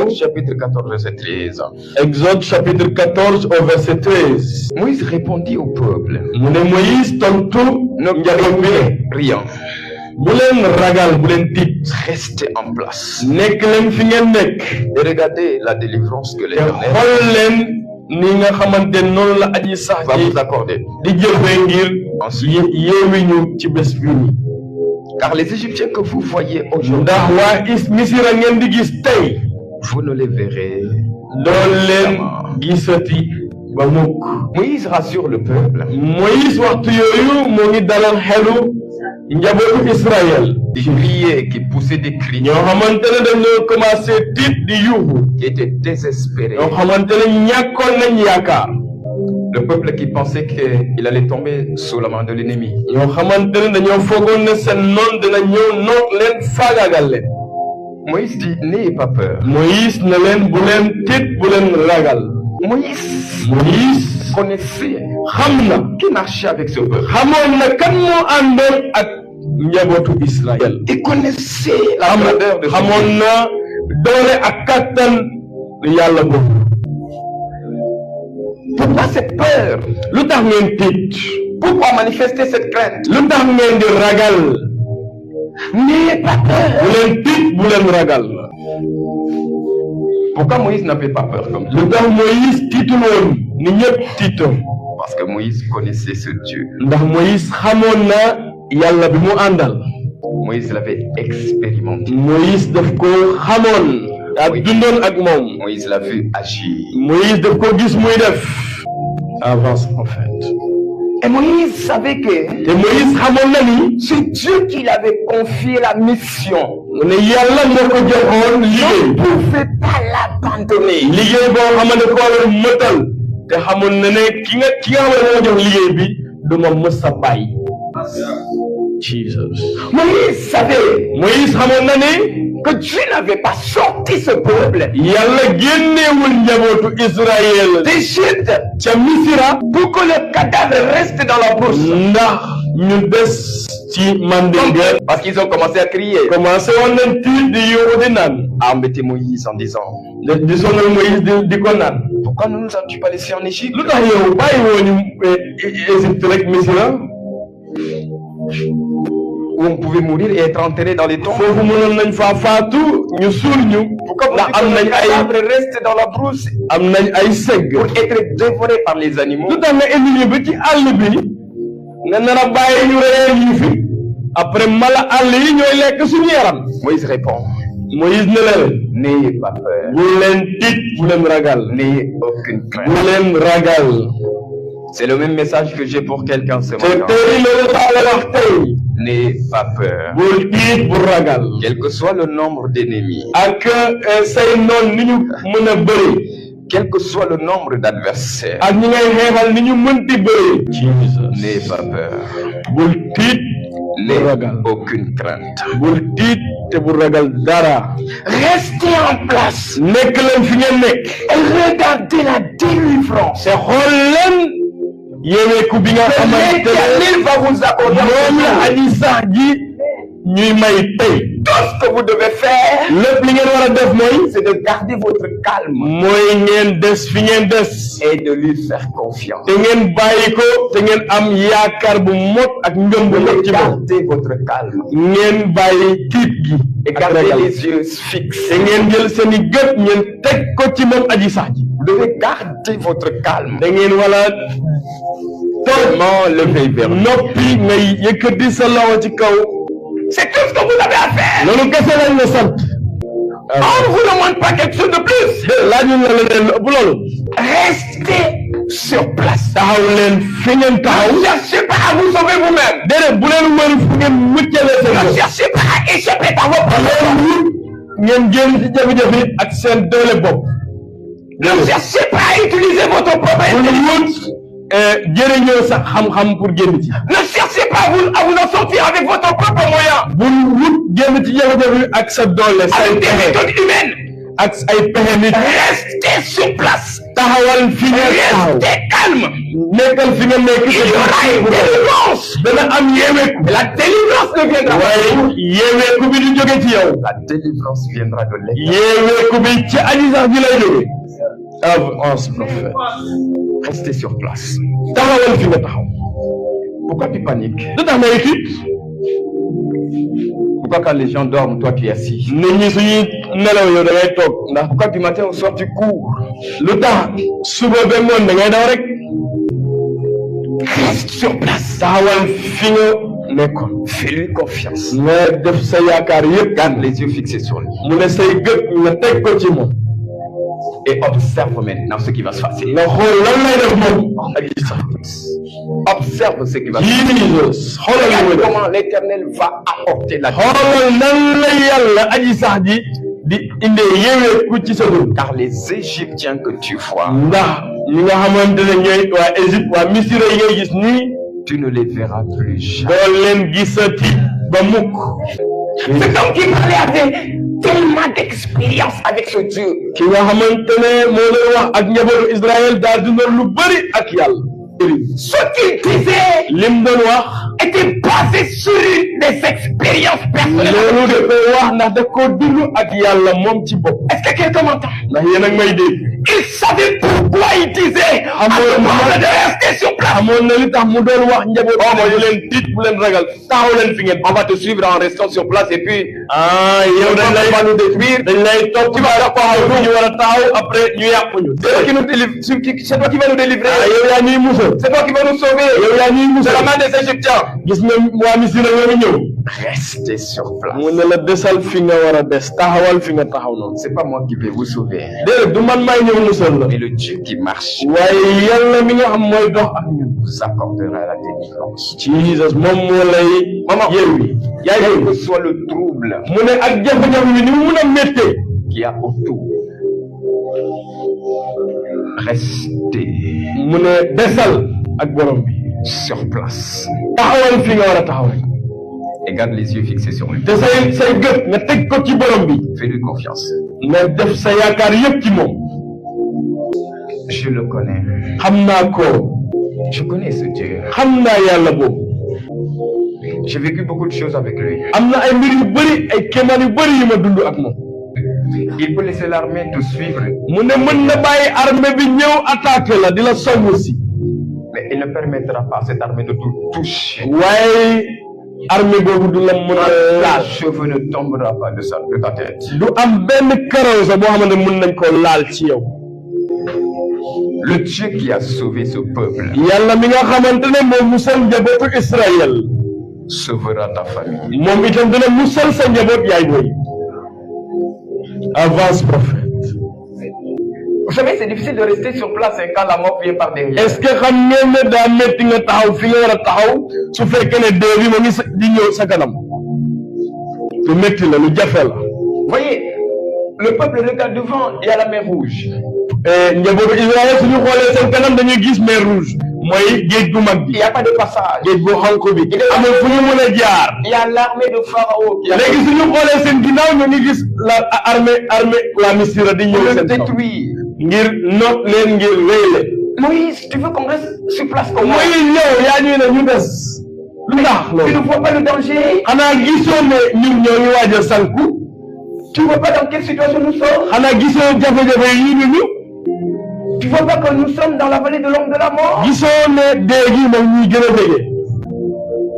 ñëw. chapitre 14, verset 13. Exode chapitre 14 au verset 13. Moïse répondit au peuple, mu ne Moïse tontu njaboot bi rien, bu leen ragal bu leen tiit. restez en place nekk leen fi ngeen nekk. et regardez la délivrance que te l'Éternel xool leen ni nga xamante noonu la aji sax va ji vous accorder. di jëfee ngir yeewi ñu ci bés bi nii. Car les Égyptiens que vous voyez aujourd'hui, ndax waa Misira ngeen di gis tey vous ne les verrez. doon leen gisati ba mukk. Moïse rassure le peuple. Moïse waxtu yooyu moo ngi dalal xelu njabootu Israël. Des criers qui poussaient des cris, ñoo xamante ne dañoo commencé tiit di yuuxu. qui étaient désespérés. ñoo xamante ne ñàkkoon nañ yaakaar. Le peuple qui pensait qu'il allait tomber sous la main de l'ennemi. ñoo xamante ne dañoo foogoon ne seen noon dina ñëw noot leen faagaagal leen. Moïse dit, n'ayez pas peur. Moïse ne leen bu leen tiit bu leen ragal. Moïse Connaissez xam na qui marchait avec ce peuple. xamoon na kan moo àndoon ak njabootu Israël. Et connaissez la grandeur de ce xamoon Dieu. na doole ak kattan yàlla boobu. Pourquoi cette peur? lu tax ngeen tiit. Pourquoi manifester cette crainte? lu tax ngeen di ragal. N'ayez pas peur. bu leen tiit bu leen ragal. Pourquoi Moïse n'avait pas peur comme lu tax Moïse tiitul woon ni ñëpp tiitoon. Parce que Moïse connaissait ce Dieu. ndax Moïse xamoon na yàlla bi mu àndal. Moïse l'avait expérimenté. Moïse daf ko xamoon. ak dundoon ak moom. Moïse l'a vu agir. Moïse daf ko gis muy def. avance en fait. Et Moïse savait que te Moïse xamoon na ni. c'est Dieu qui lui avait confié la mission. mu ne yàlla moo ko joxoon Il liggéey. ne pouvait pas l'abandonner. liggéey boo xamante ko war a mëtal. te xamoon na ne ki nga xamante moo jox liggéey bi du ma mës a bàyyi. Jesus. Moïse savait Moïse xamoon na ni. que Dieu n'avait pas sorti ce peuple yàlla génneewul njabootu Israël. d'Égypte ca Misira. pour que le cadavre reste dans la brousse. ndax ñu des ci mandingue. Parce qu'ils ont commencé à crier, commencé woon nañ tiit di yuuxu di naan. à embêter Moïse en disant, di sonal Moïse di ko naan. pourquoi ne nous as-tu pas laissé en Égypte? lu tax yow bàyyi woo ñu Égypte rek Misira. Où on pouvait mourir et être enterré dans les tombes. foofu mënoon nañ faa faatu ñu suul ñu. Pourquoi ndax am le nañ ay cadavre reste dans la brousse am nañ ay segg. pour être dévoré par les animaux? lu tax nga indi ñu ba ci àll bi nga nar a bàyyi ñu reyee ñu fi après mala àll yi ñooy lekk suñu yaram. Moïse répond, Moïse ne leen. n'ayez pas peur, bu leen tiit bu leen ragal. n'ayez aucune bu crainte. leen ragal. C'est le même message que j'ai pour quelqu'un ce te matin. tey loolu tax la wax tey. N'ayez pas peur. bul tiit bu ragal. Quel que soit le nombre d'ennemis, ak say noon ni ñu mën a bëri. quel que soit le nombre d'adversaires, ak ñi ngay xeexal ni ñu mënti bëri. n'ayez pas peur, bul tiit. n'ayez ragal. aucune crainte. bul tiit te bu ragal dara. Restez en place nekk leen fi ngeen nekk. et regardez la délivrance. te xool leen yeeweeku bi nga xamante ne L'Éternel va vous accorder moom la aji sax ji ñuy may tey. tout ce que vous devez faire, lépp li ngeen war a def mooy. c'est de garder votre calme mooy ngeen des fi ngeen des. et de lui faire confiance. te ngeen bàyyi ko te ngeen am yaakaar bu mot ak ngëm bu mot ci moom. Gardez votre calme ngeen bàyyi tiit gi. et ak gardez ragal. les yeux fixes. te ngeen jël seen i gët ngeen teg ko ci moom aji sax ji. Vous devez garder votre calme. da ngeen wala Seulement levez vers lui. noppi ngay yëkkati sa loxo ci kaw. C'est tout ce que vous avez à faire. loolu kese lañ la sant. On ne vous demande pas quelque chose de plus. laaju la leen bu loolu. Restez sur place. taxaw leen fi ngeen taxaw. Ne cherchez pas à vous sauver vous-même. déedéet bu leen wër fu ngeen muccalee seen Ne bopp. cherchez pas à échapper par vos propres moyens. ngeen génn ci jafe-jafe ak seen doole bopp. Ne cherchez pas à utiliser votre propre bu ñu intelligence. wut jëriñoo sax xam-xam pour génn ci. Ne cherchez pas à vous en sortir avec votre propre moyen. bu ñu wut génn ci jafe-jafe ak sa doole. Avec des méthodes humaines. ak ay pexe nit. Restez sur place. taxawal fi nga taxaw. Restez calme. nekkal fi nga nekk. Il y aura une délivrance. dana am yeeweeku. La délivrance ne viendra pas. waaye yeeweeku bi du jóge ci yow. La délivrance viendra de l'État. yeeweeku bi ci aji sax ji lay jóge. avance prophète. Restez sur place. taxawal fi nga taxaw. Pourquoi tu paniques? lu tax ngay tiit. Pourquoi quand les gens dorment, toi tu es assis? nit ñi suñuy nelaw yow da ngay toog. ndax Pourquoi du matin au soir tu cours? lu tax suba ba ngoon da ngay daw rek. Reste sur place. taxawal fi nga nekkoon. Fais-lui confiance. nga def sa yaakaar yëpp. Garde les yeux fixés sur lui. mu ne say gët nga teg ko ci moom. Et observe maintenant ce qui va se passer. nga xool lan lay def moom. Aji sax. Observe ce qui va se passer. Jesus xoolal li muy Regarde def. comment l'Éternel va apporter la xoolal nan la yàlla aji sax ji di indee yeeweeku ci sa dund. car les Égyptiens que tu vois, ndax ñi nga xamante ne ñooy waa Égypte waa Misira yi ngay gis nii tu ne les verras plus jamais. doo leen gisati ba mukk. Cet homme qui parlait avait tellement d'expérience avec ce Dieu. ki nga xamante ne moo doon wax ak njabootu Israël daa dundal lu bëri ak yàlla. Ce qu'il disait lim doon wax. était basé sur des expériences personnelles. loolu da koy wax ndax da koo dund ak yàlla moom ci bopp. Est-ce que quelqu'un m'entend? ndax yéen a ngi may dégg. Il savait pourquoi il disait à ce moment de rester sur place. amoon na li tax mu doon wax njaboot. bu leen tiit bu leen ragal taxaw leen fi ngeen. On va te suivre en restant sur place et puis yow dañ lay nous détruire. dañ lay topp ci ba taxaw fi ñu war a taxaw après ñu yàquñu. C'est toi qui nous délivre. C'est toi qui vas nous délivrer. yow yaa ñuy musal. C'est toi qui vas nous sauver. yow yaa ñuy C'est musal. la main des Égyptiens. gis nga waa Misira ñoo ñëw. Restez sur place. mu ne la desal fi nga war a des taxawal fi nga taxaw noonu. C'est pas moi qui vais vous sauver, déedéet du man maay ñëw musal la. mais le Dieu qui marche waaye yàlla mi nga xam mooy dox ak ñun. vous apportera la délivrance. Jesus moom moo lay. yeewi. Quel que soit le trouble mu ne ak jafe-jafe bi ni mu mun a méttee. qu'il y a autour, restez mu ne desal ak borom bi. sur place taxawal fi nga war a taxaw. et garde les yeux fixés sur lui. te say gët nga teg ko ci borom bi. Fais-lui confiance. nga def sa yaakaar yëpp ci moom. Je le connais. xam naa ko. Je connais ce Dieu. xam naa yàlla boobu. J'ai vécu beaucoup de choses avec lui. am na ay mbir yu bëri ay kéemaan yu bëri yu ma dund ak moom. Il peut laisser l'armée te suivre, mu ne mën na bàyyi armée bi ñëw attaqué la di la song si. mais il ne permettra pas à cette armée de te toucher. waaye armée boobu du la mën a Un cheveu ne tombera pas de ta tête. du am benn karaw sax boo xamante ne mën nañ koo laal ci yow. Le Dieu qui a sauvé ce peuple yàlla mi nga xamante ne moom musal njabootu Israël. sauvera ta famille. moom itam dina musal sa njaboot yaay booy. avance prophète. Vous savez, c'est difficile de rester sur place quand la mort vient par derrière. est-ce que xam ngeen ne daa métti nga taxaw fi nga war a taxaw su fekkee ne dee bi ma ngi di ñëw sa kanam. lu métti la lu jafe la. Voyez, le peuple regarde devant, il y a la mer rouge. njabootu Israël suñu xoolee seen kanam dañuy gis mer rouge. mooy géej gu mag Il bi. n'y a pas de passage. géej bu xonk bi. amul fu ñu mën a jaar. Il y a l'armée de Pharaon qui a léegi suñu xoolee seen ginnaaw ñu ngi gis la armée la Misira di ñëw pour le seen kaw. détruire. ngir noot leen ngir rëy leen. Moïse, tu veux qu'on reste sur place comme moi? mooy ñëw yaa ñuy ne ñu des. lu tax Tu ne loolu. vois pas le danger? xanaa gisoo ne ñun ñoo ngi waaj a sànku. Tu ne vois pas dans quelle situation nous sommes? xanaa gisoo jafe-jafe yi ñu. Tu ne vois pas que nous sommes dans la vallée de l'ombre de la mort? gisoo ne dee gi moom ñuy gën a jege.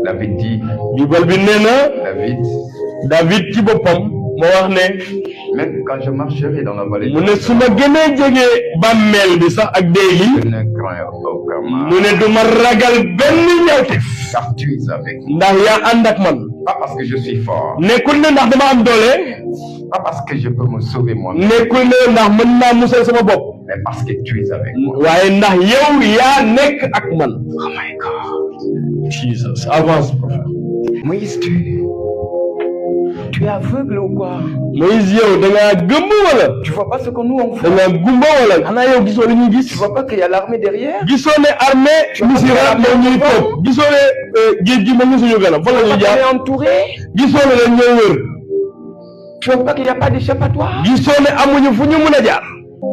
David dit, Bible bi nee na David ci boppam moo wax ne même quand je marcherai dans la vallée de mu ne l'ombre su ma gënee jege bàmmeel bi sax ak dee gi je ne crains aucun mal, mu ne du ma ragal benn ñawteef car tu es avec moi. ndax yaa ànd ak man. Pas parce que je suis fort, nekkul ne ndax dama am doole. pas parce que je peux me sauver moi-même, nekkul ne ndax mën naa musal sama bopp. mais parce que tu es avec moi. waaye ndax yow yaa nekk ak man. Oh my God. Jesus avance prophète. Moïse, tu es aveugle ou quoi? Moïse yow da ngaa gëmm wala. Tu vois pas ce que nous on da fait? ngaa gumba wala. xanaa yow gisoo li ñuy Tu gis. vois pas qu'il y a l'armée derrière? gisoo ne armée Misira moo ñuy topp. gisoo ne géej gi moo ñu suñu kanam fa la ñuy On jaar. est entouré. gisoo ne dañ ñëw wër. Tu vois pas qu'il n'y a pas d'échappatoire? gisoo ne amuñu fu ñu mën a jaar.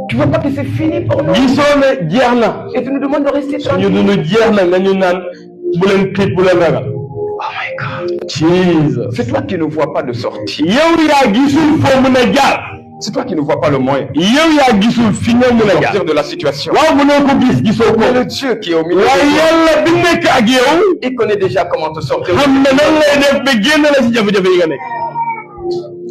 Tu vois pas que c'est fini pour nous? gisoo ne jeex na. Et tu nous demandes de rester suñu tranquille. dund jeex na nga ñu naan bu leen tiit bu leen ragal. Oh my God. Jesus. C'est toi qui ne vois pas de sortie. yow yaa gisul foo mën a jaar. C'est toi qui ne vois pas le moyen yow yaa gisul fi nga mën a jaar. sortir de la situation. waaw mënoo ko gis gisoo ko. Mais le Dieu qui est au milieu de waaye toi, yàlla bi nekk ak yow. il connaît déjà comment te sortir. xam na nan lay def ba génn la si jafe-jafe yi nga nekk.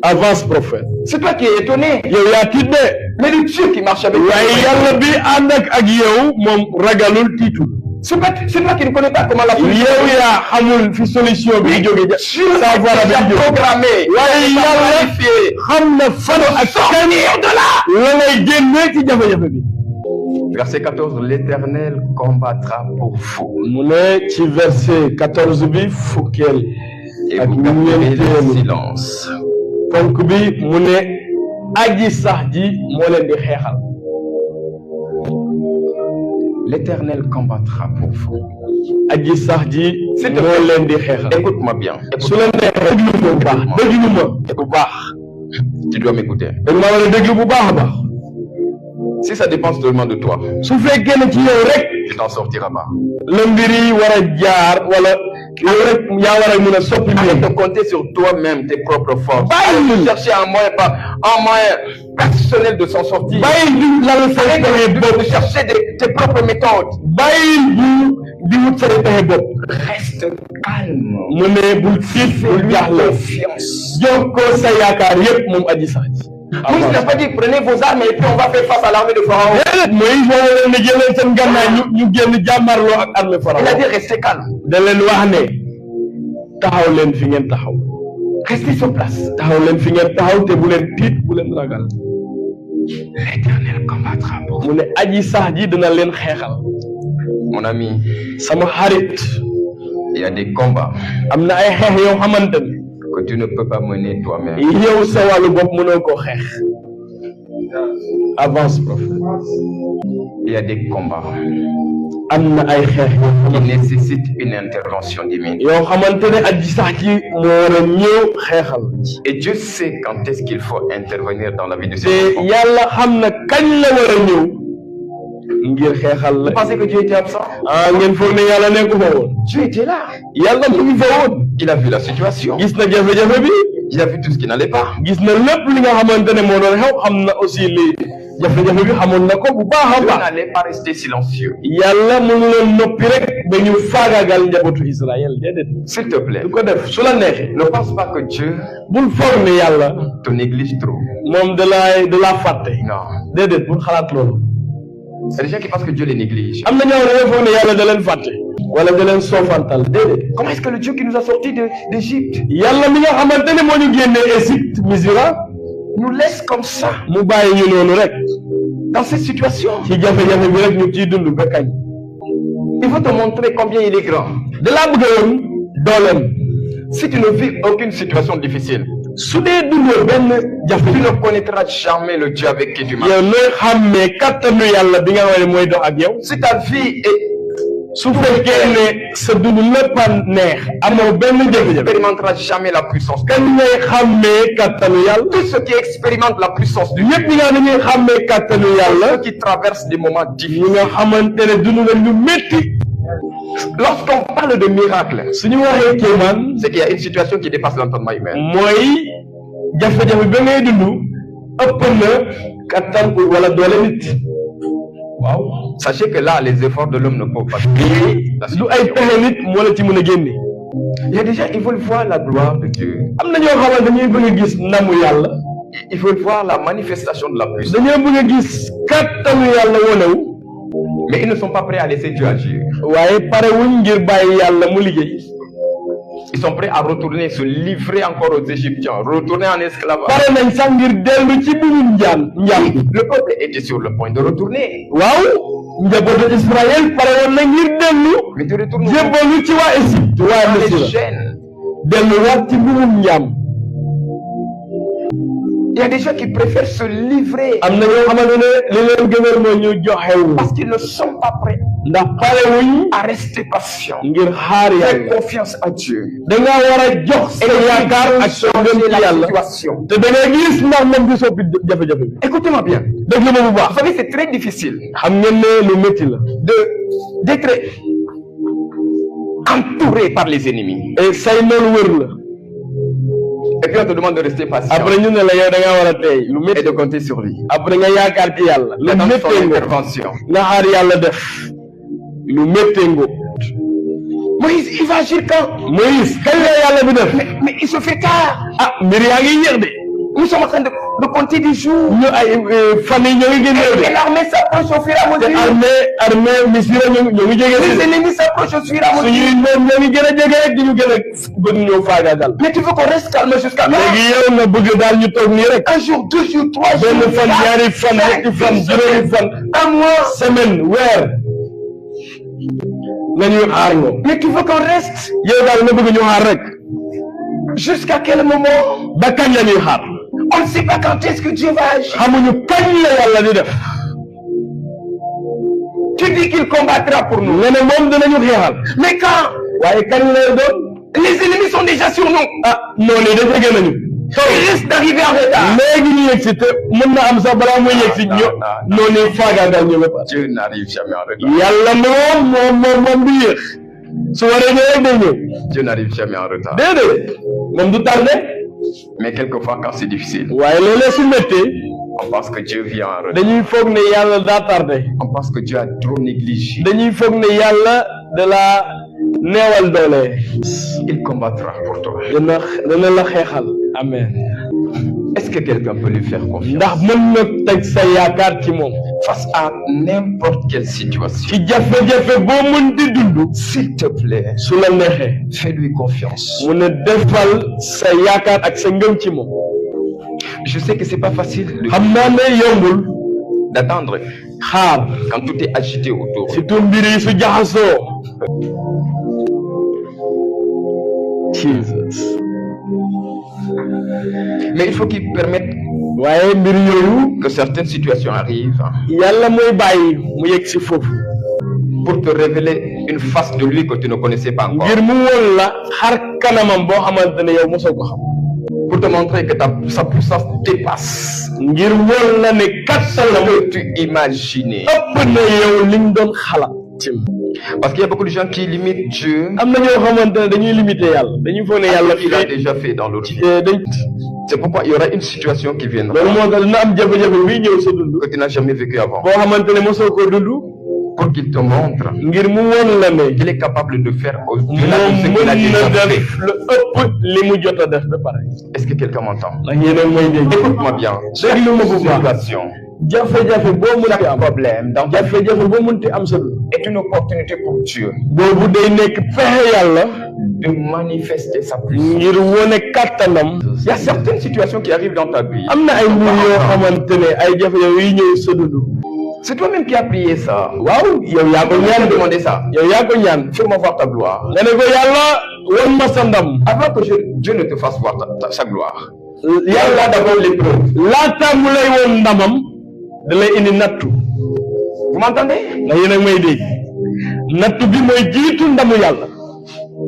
avance prophète. C'est toi qui es étonné. yow yaa tiit de. Mais le Dieu qui marche avec toi, waaye yàlla bi ànd ak yow moom ragalul tiitul. c'est toi qui ne connais pas comment la solution. yow yaa xamul fi solution bi jóge ja. Dieu savoir est déjà bi jóge. programmé. waaye yàlla planifié. xam na fan ak Sortir de là. la ngay génnee ci jafe-jafe bi. Verset 14, l'Éternel combattra pour vous. mu ne ci verset 14 bi fukkeel Et ak vous garderez le ñeenteelu silence. ponk bi mu ne aji sax ji moo leen di xeexal. L'Éternel combattra pour vous. aji sax ji S'il te moo plaît. leen di xeexal. Écoute-moi bien. su la neexee déglu ma bu baax déglu ma bu baax. Tu dois m'écouter. da nga maa war a déglu bu baax a baax. Si ça dépend seulement de toi, su fekkee ne ci yow rek tu n'en sortiras pas. la mbir yi war a jaar wala yow rek yaa war a mën a soppi Arrête mbir. de compter sur toi-même, tes propres forces. Bye. Arrête de chercher un moyen personnel de s'en sortir. bàyyil di lal say Arrête pexe de bopp. chercher tes propres méthodes. bàyyil di wut say pexe bopp. Reste calme. mu ne bul tiit bul Fais-lui jaaxle. confiance. jox ko sa yaakaar yépp moom aji sax ji. Moïse n'a pas dit prenez vos armes et puis on va faire face à l'armée de Pharaon. déedéet Moïse moo leen ne jëleen seen gànnaay ñu génn jàmmarloo ak armée Il a Pharaon. dit restez calme. da leen wax ne taxaw leen fi ngeen taxaw. Restez sur place. taxaw leen fi ngeen taxaw te bu leen tiit bu leen ragal. L'Éternel combattra pour vous. mu ne aji sax ji dina leen xeexal. Mon ami, sama xarit il y a des combats am na ay xeex yoo xamante ne que tu ne peux pas mener toi-même. yow sa wàllu bopp mënoo koo xeex. avance prophète. Il y a des combats am na ay xeex qui nécessitent une intervention divine. yoo xamante ne aji sax ji moo war a ñëw xeexal. Et Dieu sait quand est-ce qu'il faut intervenir dans la vie de ses te enfants. yàlla xam na kañ la war a ñëw ngir xeexal la. Vous pensez que Dieu était absent? ah ngeen foog ne yàlla nekku fa woon. Dieu était là. yàlla mu ngi fa woon. Il a vu la situation. gis na jafe-jafe bi. Il a vu tout ce qui n'allait pas. gis na lépp li nga xamante ne moo doon xew xam na aussi li jafe-jafe bi xamoon na ko bu baax a Dieu baax. n'allait pas rester silencieux. yàlla mënu leen noppi rek ba ñu faagaagal njabootu Israël déedéet. S'il te plaît, du ko def su la neexee. ne pense pas que Dieu bul foog ne yàlla te néglige trop. moom da la fàtte. Non. déedéet bul xalaat loolu. Il y a des gens qui pensent que Dieu les néglige. am na ñoo xam ne foog ne yàlla da leen fàtte. wala da leen soofantal déedéet. Comment est-ce que le Dieu qui nous a sortis d'Égypte yàlla mi nga xamante ne moo ñu génnee Égypte Misra nous laisse comme ça mu bàyyi ñu noonu rek dans cette situation? ci jafe-jafe bi rek ñu ciy dund ba kañ. Il faut te montrer combien il est grand. da laa bëgg woon dooleem. Si tu ne vis aucune situation difficile, su dee dundoo benn tu jafe ne connaîtras jamais le Dieu avec qui tu marches. yow nooy xàmmee kattanu yàlla bi nga xam ne mooy dox ak yow. Si ta vie est su fekkee ne sa dund lépp a neex amoo benn jafe-jafe expérimentera jamais la puissance de kañ ngay xàmmee kattanu yàlla. tous ceux qui expérimentent la puissance de Dieu, ñëpp ñi nga xam ne ñuy xàmmee kattanu yàlla ceux qui traversent des moments ñi difficiles. nga xamante ne dund nañ lu métti. Lorsqu'on parle de miracle, suñu waxee kéemaan c'est qu'il y a une situation qui dépasse l'entendement humain. mooy jafe-jafe ba ngay dund ëpp na kattan wala doole nit. waaw. Sachez que là, les efforts de l'homme ne peuvent pas changer la lu ay situation. pexe nit moo la ci mën a génne. Il y a des gens, ils veulent voir la gloire de Dieu. am na ñoo xamante dañuy bëgg a gis namu yàlla. Ils veulent voir la manifestation de la puissance. dañoo bëgg a gis kattanu yàlla wonewu. Mais ils ne sont pas prêts à laisser Dieu agir. waaye pare wuñ ngir bàyyi yàlla mu liggéey. Ils sont prêts à retourner, se livrer encore aux Égyptiens, retourner en esclavage. pare nañ sax ngir dellu ci buñu njaam. Le peuple était sur le point de retourner. waaw njabootu Israël pare woon na ngir dellu. Mais tu retournes jébbalu ci waa Égypte waa dans les Misra chaînes. delluwaat ci buñu njaam. Il y a des gens qui préfèrent se livrer am na ñoo xamante ne li leen gënal mooy ñu joxewu parce qu'ils ne sont pas prêts ndax pare wuñ à rester patient. ngir xaar Fais yàlla. confiance à Dieu. da nga war a jox sa yaakaar ak sa ngëm ci la yàlla situation. te da ngay gis ndax moom di soppi jafe-jafe bi. Écoutez-moi bien. déglu ma bu Vous baax. savez, c'est très difficile xam ngeen ne lu métti la. d'être entouré par les ennemis. et say noonu wër la. Et puis on te demande de rester patient après ñu ne la yow da nga war a tey lu et métti. de compter sur lui. après nga yaakaar ci yàlla. lu Attendre son méttee nga intervention. nga xaar yàlla def. lu méttee nga. Moïse, il va agir quand? Moïse kañ la yàlla bi def. Mais il se fait tard. ah mbir yaa ngi yéex de. Nous sommes en train de compter des jours. ñu ay fan yi ñoo ngi génneew Et de. l'armée s'approche au fur et à te mesure. armée misira ñoo ngi jege Les de. ennemis s'approchent au fur et à mesure. suñuy noon ñoo ngi gën a jege rek di ñu gën a bëgg ñëw faagaagal. Mais tu veux qu'on reste calme jusqu'à quand? léegi yow nga bëgg daal ñu toog nii rek. Un jour, 2 jours, 3 jours. benn fan 4, ñaari fan 5, ñetti fan juróomi fan. un mois. semaine weer. nga ñuy xaar nga. Mais tu veux qu'on reste yow daal nga bëgg ñu xaar rek. jusqu'à quel moment? ba kañ la ñuy xaar. On ne sait pas quand est-ce que Dieu va agir. xamuñu kañ la yàlla di def. Tu dis qu'il combattra pour nous. nga ne moom dinañu xeexal. Mais quand? waaye kañ lay doon. Les ennemis sont déjà sur nous. ah noonu yi da jege nañu. Ils risquent d'arriver en retard. léegi ñu yegg si te mën na am sax balaa muy yegg si ño noonu yi faagaagal ñu ba pare. Dieu n'arrive jamais en retard. yàlla moom du yéex. su waree ñëw rek day ñëw. Dieu n'arrive jamais en retard. déedéet moom du tardé. Mais quelquefois, quand c'est difficile, waaye léeg-léeg su méttee on pense que Dieu vient en retard. dañuy foog ne yàlla daa tardé. On pense que Dieu a trop négligé. dañuy foog ne yàlla da la neewal doole. Il combattra pour toi. dana la xeexal. amen. Est-ce que quelqu'un peut lui faire confiance ndax mën na teg sa yaakaar ci moom. face à n'importe quelle situation? ci jafe-jafe boo mën di dund. S'il te plaît, su la neexee. fais-lui confiance. mu ne defal sa yaakaar ak sa ngëm ci moom. Je sais que c'est pas facile xam naa ne yombul. d'attendre xaar. quand tout est agité autour. surtout mbir yi su jaxasoo. Jesus. Mais il faut qu'il permette waaye mbir yooyu. que certaines situations arrivent yàlla mooy bàyyi mu yegg si foofu. pour te révéler une face de lui que tu ne connaissais pas encore. ngir mu woon la xar kanamam boo xamante ne yow mosoo ko xam. Pour te montrer que sa puissance dépasse ngir woon la ne kattanam ce que tu imaginais. ëpp na yow li nga doon xalaat. Parce qu'il y a beaucoup de gens qui limitent Dieu. am na ñoo xamante ne dañuy limité yàlla. dañuy foog ne yàlla Il a déjà fait dans l'autre vie. dañ. C'est pourquoi il y aura une situation qui viendra loolu moo tax dina am jafe-jafe bii ñëw sa dund. que tu n'as jamais vécu avant. boo xamante ne mosoo koo dund. Pour qu'il te montre ngir mu woon la ne. qu'il est capable de faire au-delà de ce moom qu'il a mën déjà na fait. def lu ëpp li mu jot a def ba pare. Est-ce que quelqu'un m'entend? ndax yéen a may dégg. Écoute-moi bien. Chaque déglu ma bu baax. situation, jafe-jafe boo mënti chaque am. problème dans ta vie jafe-jafe boo mënti am sa dund. est une opportunité pour Dieu boobu day nekk pexe yàlla. de manifester sa puissance. ngir wone kattanam. Il y a certaines situations qui arrivent dans ta vie. am na ay mbir yoo xamante ne ay jafe-jafe yi ñëw sa dund. C'est toi-même qui as prié ça. waaw yow yaa ko Pourquoi ñaan tu as demandé ça? yow yaa ko ñaan. Fais-moi voir ta gloire. nga ne ko yàlla won ma sa ndam. Avant que Dieu ne te fasse voir sa gloire, yàlla d'abord l'épreuve. laata mu lay woon ndamam da lay indi nattu. Vous m'entendez? ndax yéen a may dégg. nattu bi mooy jiitu ndamu yàlla.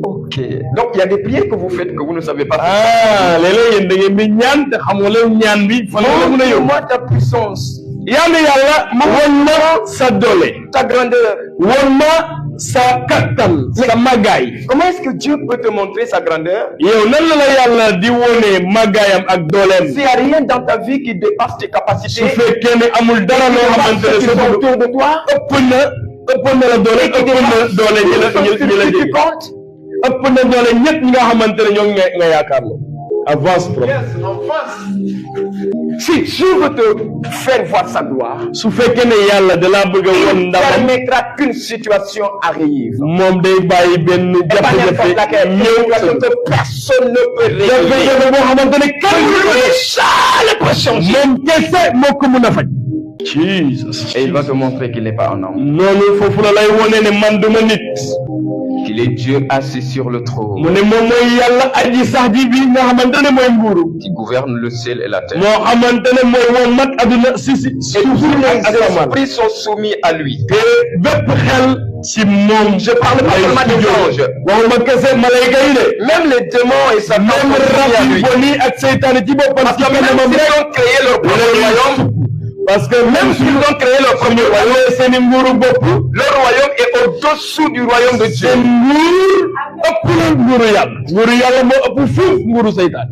Ok. Donc il y a des prières que vous faites que vous ne savez pas. ah léeg-léeg yéen da ngeen di ñaan te xamoo leen ñaan bi fan la mën a yóbbu. Montre-moi ta puissance, yàlla won ma sa doole. ta grandeur. won ma sa kattan. sa màggaay. Comment est-ce que Dieu peut te montrer sa grandeur yow nan la yàlla di wone màggaayam ak dooleem. s'il n'y a rien dans ta vie qui dépasse tes su capacités? fekkee ne amul dara loo xamante ne Qui sa sont dund autour de toi? ëpp na la doole Et qui ëpp na dépasse doole ñi la celui dégg qui compte? ëpp na doole ñett ñi nga xamante ne ñoom nga yaakaar la. avance pro. Si Dieu veut te faire voir sa gloire, su fekkee ne yàlla da laa bëgg a won il ndamam. permettra qu'une situation arrive. moom day bàyyi benn Et pas jafe-jafe n'importe laquelle, une ñëw situation que personne ne peut régler. jafe-jafe boo xamante ne kenn Le peut changer. moom kese moo ko mën a faj. Jesus. Et il va te montrer qu'il n'est pas un homme. noonu foofu la lay wone ne man duma nit. qu'il est Dieu assis sur le trône, mu ne moom mooy yàlla aji sax ji bi nga xamante ne mooy nguuru qui gouverne le ciel et la terre. moo xamante ne mooy woon mat adduna si Et suuf tous les asamaan esprits sont soumis à lui. te bépp xel si moom Je parle pas seulement des anges. waxuma kese malayka yi de Même les démons et Satan sont même soumis à rab yi lui. bon yi ak seytaane ci boppam Parce ci que même kanamam s'ils rek ont créé leur propre royaume, parce que même même s'ils ont créé leur premier royaume, amee seeni nguuru bopp leur royaume est au-dessous du royaume de Dieu. seen nguur ëpp na nguuru yàlla moo ëpp fuuf nguuru seytaane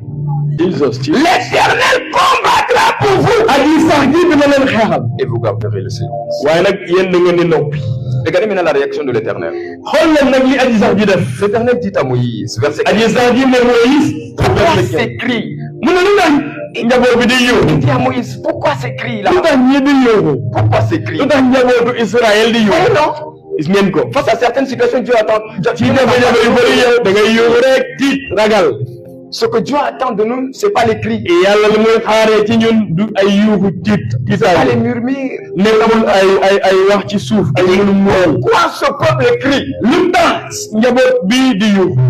L'Éternel combattra pour vous. aji sax ji dina leen xeexal Et vous garderez le silence. waaye nag yéen da ngeen di noppi Regardez maintenant la réaction de l'Éternel. xool leen nag li aji sax ji def L'Éternel dit à Moïse, verset 15, aji sax ji ne Moïse pourquoi ces cris? mu ne lu tax njaboot bi di Il yóbbu dit à Moïse, pourquoi ces cris-là? lu tax ñi di yóbbu Pourquoi ces cris? lu tax njabootu Israël di Eh yóbbu non. gis ngeen ko Face à certaines situations, Dieu attend. ci jafe-jafe yu bëri yow da ngay yóbbu rek tiit ragal Ce que Dieu attend de nous, c'est pas les cris, yàlla li muy xaaree ci ñun du ay yuuxu tiit pas les tiitaay murmures. nekkul ay wax ci suuf ay mënu mool Pourquoi ce peuple crie? lu tax njaboot bii di yuuxu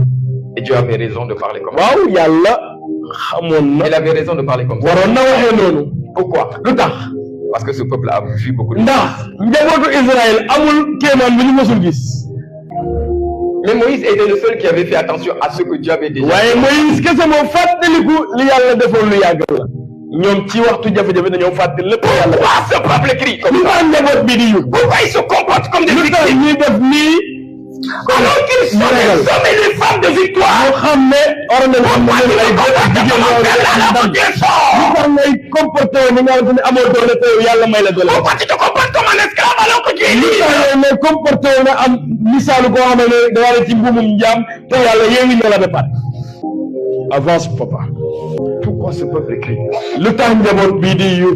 Et Dieu avait raison de parler comme ça. waaw yàlla xamoon na Il avait raison de parler comme ça. waroon na waxee noonu Pourquoi? lu tax Parce que ce peuple a vu beaucoup de ndax njabootu Israël amul kéemaan bu ñu mësul gis Mais Moïse était le seul qui avait fait attention à ce que Dieu avait déjà waaye fait. Moïse kese moo fàttaliku li yàlla defoon lu yàgg la ñoom ci waxtu jafe-jafe dañoo fàttali lépp yàlla Pourquoi ce peuple crie comme lu ça? tax njaboot bi di yuuxu Pourquoi ils se comportent comme des lu tax victimes? ñuy def nii Alors qu'ils sont des hommes et des femmes de victoire. moo xam ne war nañ am ay góor ak jigéen ñoo Pourquoi tu te comportes comme un fort? lu tax ngay comporté wu ni nga xamante ne amoo doole te yow yàlla may la doole Pourquoi tu te comportes comme un esclave alors que tu es lu tax libre? yow ngay comporté wu na am misaalu koo xam ne da nga ci mbuumum njaam te yàlla yeewi na la ba pare avance papa Pourquoi ce peuple crie? lu tax njaboot bii di yu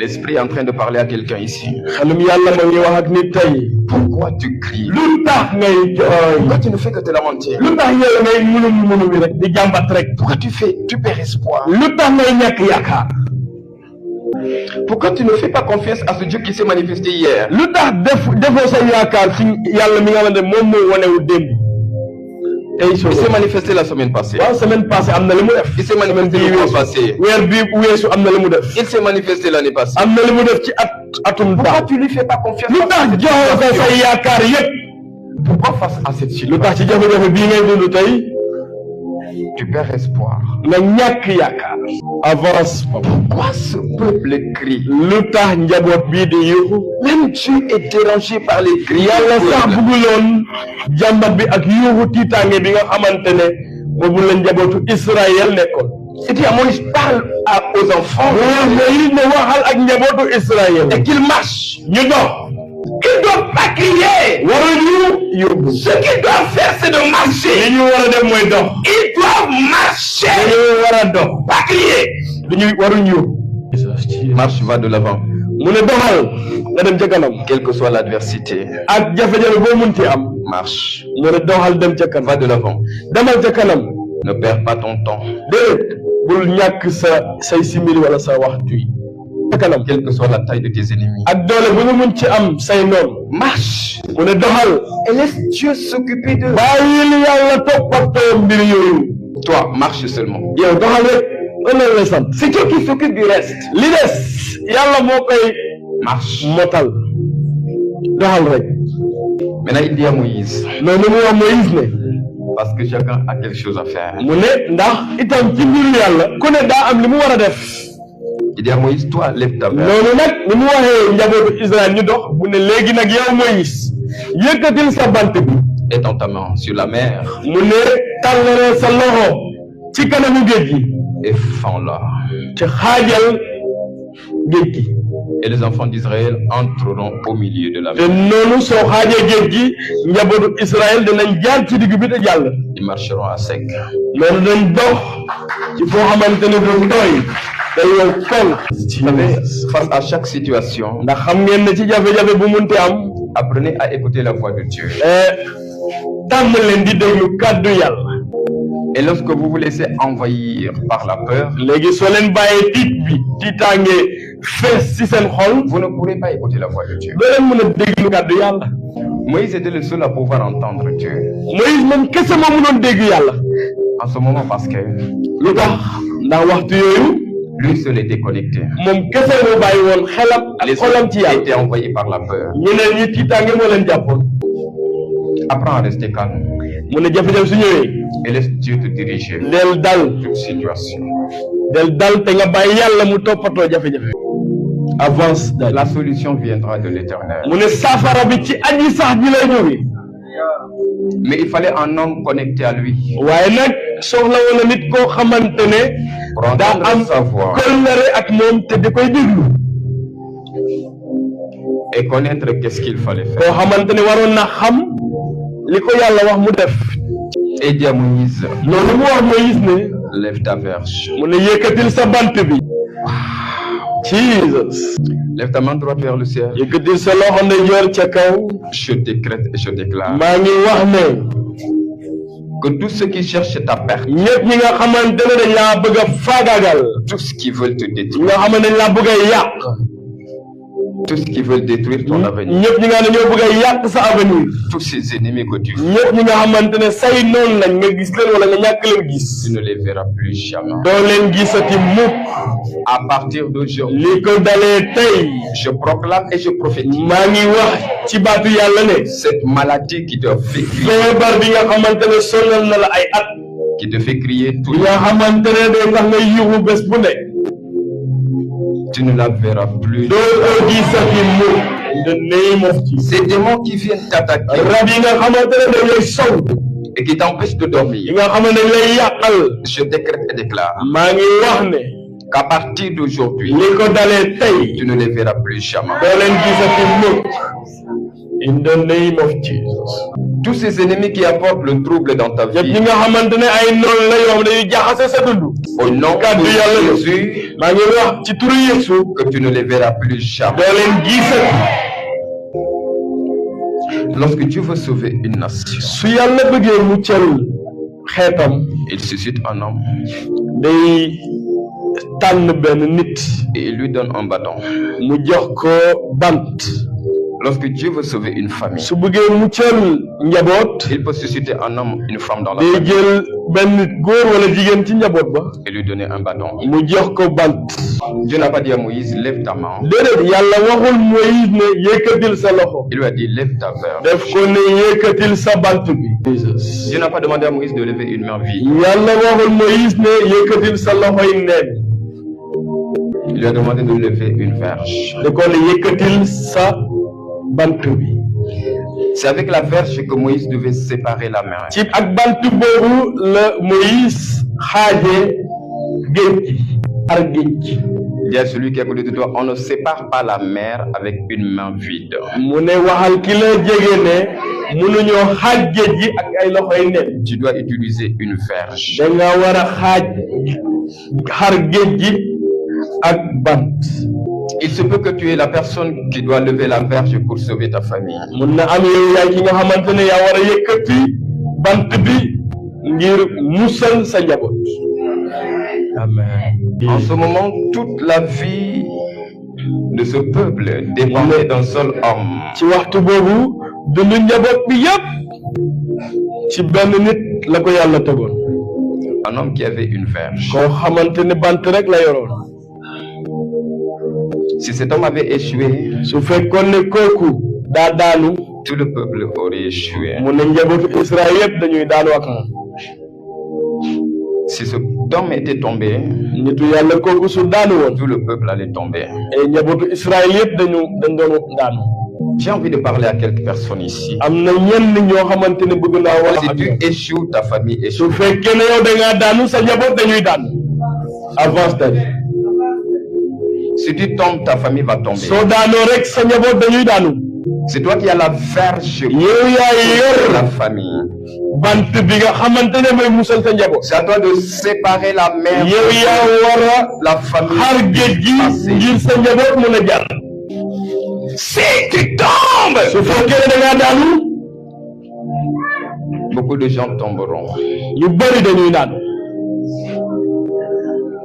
L'Esprit est en train de parler à quelqu'un ici. xelum yàlla ma ngi wax ak nit tey Pourquoi tu cries? lu tax ngay jooy Pourquoi tu ne fais que te lamenter? lu tax yow ngay munum bi rek di jàmbat rek Pourquoi tu perds espoir? lu tax ngay ñàkk yaakaar Pourquoi tu ne fais pas confiance à ce Dieu qui s'est manifesté hier? lu tax defoo sa yaakaar ci yàlla mi nga xamante ne moom moo wanewu démb tey Il s'est manifesté la semaine passée. waaw semaine passée am na li mu def Il s'est manifesté le mois passé. weer bi weesu am na li mu def Il s'est manifesté l'année passée. am na li mu def ci atum Pourquoi daaw tu lui fais pas confiance? lu tax joxoo ko say yaakaar yépp Pourquoi face à cette lu situation, tax ci jafe-jafe bii ngay dund tey tu perds espoir? nga ñàkk yaakaar avance papa Pourquoi ce peuple crie? lu tax njaboot bii di yuuxu Même Dieu est dérangé par les cris. yàlla sax bëgguloon jàmbat bi ak yuuxu tiitaange bi nga xamante ne boobu la njabootu Israël nekkoon Il dit à Moïse, parle aux enfants Moïse ne waxal ak njabootu Israël et qu'ils marchent. ñu dox Ils ne doivent pas crier. waruñu yóbbu Ce qu'ils doivent faire, c'est de marcher. li ñu war a def mooy dox Ils doivent marcher. dañu war a dox Pas crier. dañuy waruñu yóbbu Marche, va de l'avant. mu ne doxal nga dem ca kanam Quelle que soit l'adversité, ak jafe-jafe boo munti am marche. mu ne doxal dem ca Va kanam de l'avant. demal ca kanam Ne perds pas ton temps. déedéet bul ñàkk say simili wala sa waxtu yi ca kanam Quelle que soit la taille de tes ennemis. ak doole bu ñu mun ci am say noon Marche. mu ne doxal Et laisse Dieu s'occuper d'eux. bàyyil yàlla toppatoo mbir yooyu Toi, marche seulement. yow doxal rek lan la sant C'est Dieu qui s'occupe du reste. li des yàlla moo koy Marche. motal doxal rek Maintenant, il dit à Moïse, noonu mu wax Moïse ne parce que chacun a quelque chose à faire. mu ne ndax itam ci mbiru yàlla ku ne daa am li mu war a def Il dit à Moïse, toi, lève ta main. noonu nag ni mu waxee njabootu Israël ñu dox mu ne léegi nag yow Moïse yëkkatil sa bant bi Étends ta main sur la mer mu ne tàllalal sa loxo ci kanamu géej gi et fends-la. ci xaajal géej gi Et les enfants d'Israël entreront au milieu de la te mer. noonu soo xaajee géej gi njabootu Israël danañ jaar ci digg bi te jàll Ils marcheront à sec. loolu dañ dox ci foo xamante ne du tooy day yow kol Vous savez, face à chaque situation, ndax xam ngeen ne ci jafe-jafe bu munte am apprenez à écouter la voix de Dieu. tàmm leen di déglu kàddu yàlla Et lorsque vous vous laissez envahir par la peur, léegi soo leen bàyyee tiit bi tiitaange fees ci seen xol vous ne pourrez pas écouter la voix de Dieu. doo leen mën a déglu kàddu yàlla Moïse était le seul à pouvoir entendre Dieu. Moïse moom kese moo mënoon dégg yàlla. En ce moment, parce que lu tax ndax waxtu yooyu lui seul est déconnecté. moom kese moo bàyyi woon xelam ak Les xolam ci autres yàlla. étaient envoyés par la peur. ñeneen ñi tiitaange moo leen jàppoon. Apprends à rester calme mu ne jafe-jafe su ñëwee. et laisse Dieu te diriger del dal. toute situation. del dal te nga bàyyi yàlla mu toppatoo jafe-jafe. avance dal. La solution viendra de l'Éternel. mu ne saafara bi ci aji sax ji lay jógee. Mais il fallait un homme connecté à lui waaye nag soxla woon na nit koo xamante ne pour daa entendre am sa voix kóllëre ak moom te di koy déglu. et connaître qu'est-ce qu'il fallait koo faire. xamante ne waroon na xam li ko yàlla wax mu def. Et dit à Moïse, loolu mu wax Moïse ne lève ta verge. mu ne yëkkatil sa bant bi. Jesus. Lève ta main droite vers le ciel. yëkkatil sa loxo ndeyjoor ca kaw. Je décrète et je déclare maa ngi wax ne que tous ceux qui cherchent ta perte, ñëpp ñi nga xamante ne dañ laa bëgg a faagaagal. tous qui veulent te ñi détruire, nga xamante ne dañ laa bëgg a yàq. tous qui veulent détruire ton avenir, ñëpp ñi nga xam ne ñoo bëgg a yàq sa avenir. tous ces ennemis que tu ñëpp ñi nga xamante ne say noonu lañ nga gis leen wala nga ñàkk leen gis. ne les verras plus jamais. doo leen gisati mukk. À partir d'aujourd'hui, li ko dalee tey je proclame et je prophétise maa ngi wax ci baatu yàlla ne cette maladie qui te fait crier, feebar bi nga xamante ne sonal na la ay at qui te fait crier tout bi le nga xamante ne day tax nga yuuxu bés bu ne tu ne la verras plus. doo ko gisati mukk. in the name of Jesus. Ces démons qui viennent t'attaquer rab yi nga xamante ne dañ lay sow et qui t'empêchent de yi dormir, nga xamante ne dañ lay yàqal je décrète et déclare maa ngi wax ne qu'à partir d'aujourd'hui, li ko dalee tey tu ne les verras plus jamais. doo leen gisati mukk. in the name of Jesus. Tous ces ennemis qui apportent le trouble dans ta yëpp ñi vie, nga xamante ne ay noonu la yoo xam ne dañuy jaxase sa dund. au nom Kàddu yàlla de la. Jésus, maa ngi wax ci turu Yeesu que tu ne les verras plus jamais. doo leen gisati. Lorsque Dieu veut sauver une nation, su yàlla bëggee muccal xeetam il suscite un homme day tànn benn nit et il lui donne un bâton. mu jox ko bant. Lorsque Dieu veut sauver une famille, su bëggee muccal njaboot il peut susciter un homme, une femme dans la day famille jël benn nit góor wala jigéen ci njaboot ba et lui donner un bâton. mu jox ko bant. Dieu n'a pas dit à Moïse, lève ta main. déedéet yàlla waxul Moïse ne yëkkatil sa loxo. Il lui a dit, lève ta verge. def ko ne yëkkatil sa bant bi. Jesus. Dieu n'a pas demandé à Moïse de lever une main vide. yàlla waxul Moïse ne yëkkatil sa loxo yi neen. Il lui a demandé de lever une verge. da ko ne yëkkatil sa bant bi. C'est avec la verge que Moïse devait séparer la mer. ci ak bant boobu la Moïse xaaje géej gi ar géej gi. Il dit à celui qui est à côté de toi, on ne sépare pas la mer avec une main vide. mu ne waxal ki la jege ne mënuñoo xaaj géej gi ak ay loxoy nen. Tu dois utiliser une verge. da nga war a xar géej gi ak bant. Il se peut que tu es la personne qui doit lever la verge pour sauver ta famille. mun na am yow yaay ki nga xamante ne yaa war a yëkkati bant bi ngir musal sa njaboot. amen. En ce moment, toute la vie de ce peuple dépendait d'un seul homme. ci waxtu boobu dundu njaboot bi yépp ci benn nit la ko yàlla tegoon. Un homme qui avait une verge. koo xamante ne bant rek la yoroon. Si cet homme avait échoué, su fekkoon ne kooku daa daanu tout le peuple aurait échoué. mu ne njabootu Israël yépp dañuy daanu ak moom. Si cet homme était tombé, nitu yàlla kooku su daanu woon tout le peuple allait tomber. et njabootu Israël yépp dañ doon daanu. J'ai envie de parler à quelques personnes ici. am na ñenn ñoo xamante ne bëgg naa wax Si ak tu ñoom. échoues, ta famille échoue. su fekkee ne yow da ngaa daanu sa njaboot dañuy daanu. avance dañuy. Si tu tombes, ta famille va tomber. soo daanoo rek sa njaboot dañuy daanu. C'est toi qui as la verge yow yaa de la yor famille. bant bi nga xamante ne mooy musal sa njaboot. C'est à toi de séparer la mer yow yaa war a la famille. xar géej gi ngir sa njaboot mën a jàll. Si tu tombes, su fekkee ne da ngaa daanu Beaucoup de gens tomberont. ñu bëri dañuy daanu.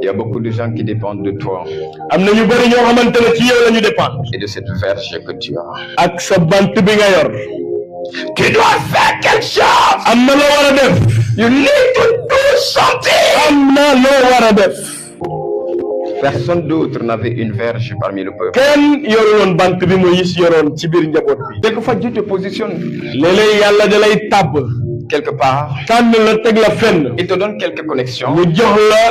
Il y a beaucoup de gens qui dépendent de toi am na ñu bëri ñoo xamante ne ci yow la ñu dépendre. et de cette verge que tu as. ak sa bant bi nga yor. Tu dois faire quelque chose. am na loo war a def. You need to do something. am na loo war a def. Personne d'autre n'avait une verge parmi le peuple. kenn yoruloon bant bi Moïse yoroon ci biir njaboot bi. Quelquefois, Dieu te positionne léeg-léeg yàlla da lay tàbb. quelque part. tànn la teg la fenn. Il te donne quelques connexions. mu jox la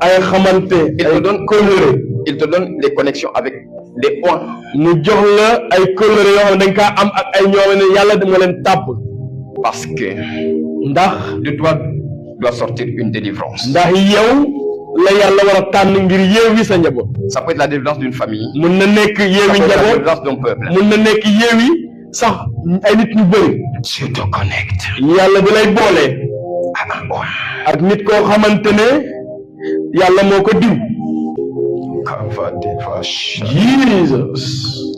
ay xamante. ay kóllëre. Il te donne des connexions avec des points. mu jox la ay kóllëre yoo xam ne dañ kaa am ak ay ñoo ne yàlla dama leen tàbb. Parce que ndax de toi doit sortir une délivrance. ndax yow la yàlla war a tànn ngir yeewi sa njaboot. Ça peut être la délivrance d'une famille. mun na nekk Ça yeewi peut être la njaboot. délivrance d'un peuple. mun na nekk yeewi sax ay nit ñu bëri. Tu te connectes. yàlla bi lay boole. ak nit koo xamante ne yàlla moo ko diw. Kavadeva. Jesus.